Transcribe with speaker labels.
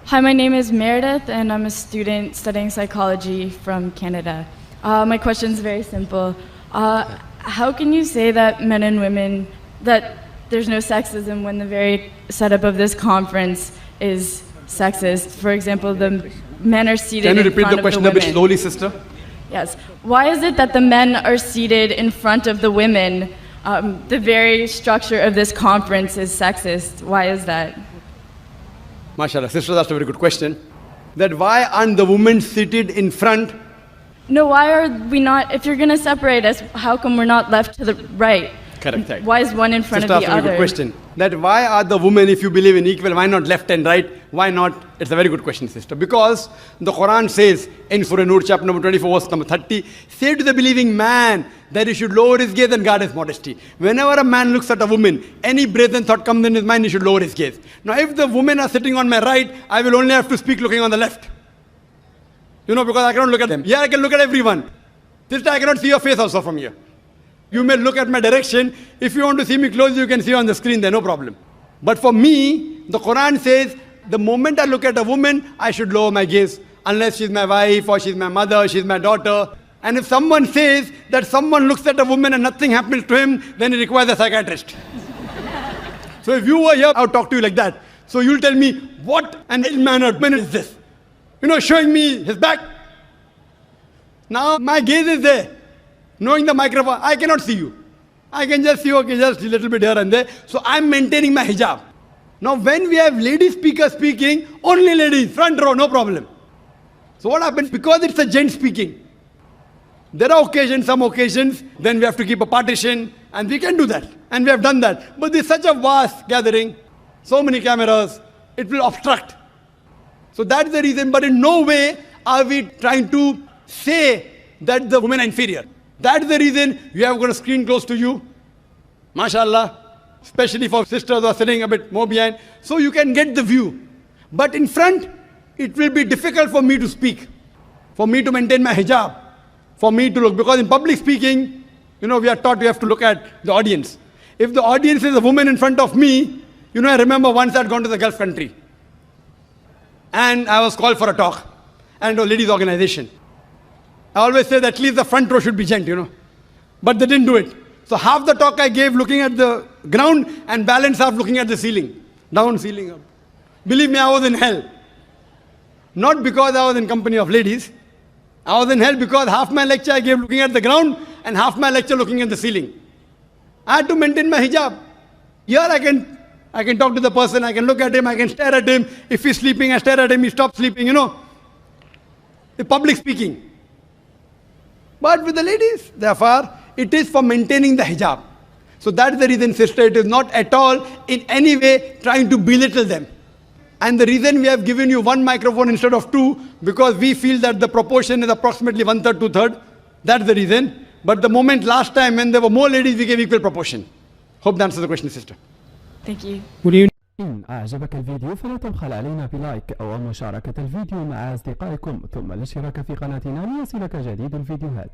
Speaker 1: Hi, my name is Meredith, and I'm a student studying psychology from Canada. My question is very simple. How can you say that men and women, that there's no sexism when the very setup of this conference is sexist? For example, the men are seated in front of the women. Can you repeat the question a bit slowly, sister? Yes. Why is it that the men are seated in front of the women? The very structure of this conference is sexist. Why is that?
Speaker 2: MashaAllah, sister, that's a very good question. That why aren't the women seated in front?
Speaker 1: No, why are we not, if you're going to separate us, how come we're not left to the right?
Speaker 2: Correct, right.
Speaker 1: Why is one in front
Speaker 2: sister,
Speaker 1: of the
Speaker 2: that's a
Speaker 1: other?
Speaker 2: very good question. That why are the women, if you believe in equal, why not left and right? Why not? It's a very good question, sister. Because the Quran says in Surah Nur, chapter number 24, verse number 30, say to the believing man that he should lower his gaze and guard his modesty. Whenever a man looks at a woman, any brazen thought comes in his mind, he should lower his gaze. Now, if the women are sitting on my right, I will only have to speak looking on the left. You know, because I cannot look at them. Yeah, I can look at everyone. Sister, I cannot see your face also from here. You may look at my direction. If you want to see me close, you can see on the screen there, no problem. But for me, the Quran says, the moment I look at a woman, I should lower my gaze. Unless she's my wife, or she's my mother, she's my daughter. And if someone says that someone looks at a woman and nothing happens to him, then he requires a psychiatrist. So if you were here, I would talk to you like that. So you'll tell me, what an ill-mannered man is this? You know, showing me his back. Now my gaze is there. Knowing the microphone, I cannot see you. I can just see, okay, just a little bit here and there. So I'm maintaining my hijab. Now when we have lady speakers speaking, only ladies, front row, no problem. So what happens? Because it's a gent speaking, there are occasions, some occasions, then we have to keep a partition, and we can do that. And we have done that. But there's such a vast gathering, so many cameras, it will obstruct. So that's the reason, but in no way are we trying to say that the women are inferior. That's the reason we have got a screen close to you. MashaAllah. Especially for sisters who are sitting a bit more behind. So you can get the view. But in front, it will be difficult for me to speak. For me to maintain my hijab. For me to look. Because in public speaking, you know, we are taught we have to look at the audience. If the audience is a woman in front of me, you know, I remember once I'd gone to the Gulf country. And I was called for a talk. And a ladies' organization. I always say that at least the front row should be gent, you know. But they didn't do it. So half the talk I gave looking at the ground and balance half looking at the ceiling. Down, ceiling, up. Believe me, I was in hell. Not because I was in company of ladies. I was in hell because half my lecture I gave looking at the ground and half my lecture looking at the ceiling. I had to maintain my hijab. Here I can talk to the person, I can look at him, I can stare at him. If he's sleeping, I stare at him, he stops sleeping, you know. The public speaking. But with the ladies, therefore, it is for maintaining the hijab. So that's the reason, sister, it is not at all in any way trying to belittle them. And the reason we have given you one microphone instead of two, because we feel that the proportion is approximately 1/3, 2/3. That's the reason. But the moment last time when there were more ladies, we gave equal proportion. Hope that answers the question, sister.
Speaker 1: Thank you.
Speaker 3: إن أعجبك الفيديو فلا تبخل علينا بلايك أو مشاركة الفيديو مع أصدقائكم ثم الاشتراك في قناتنا ليصلك جديد الفيديوهات.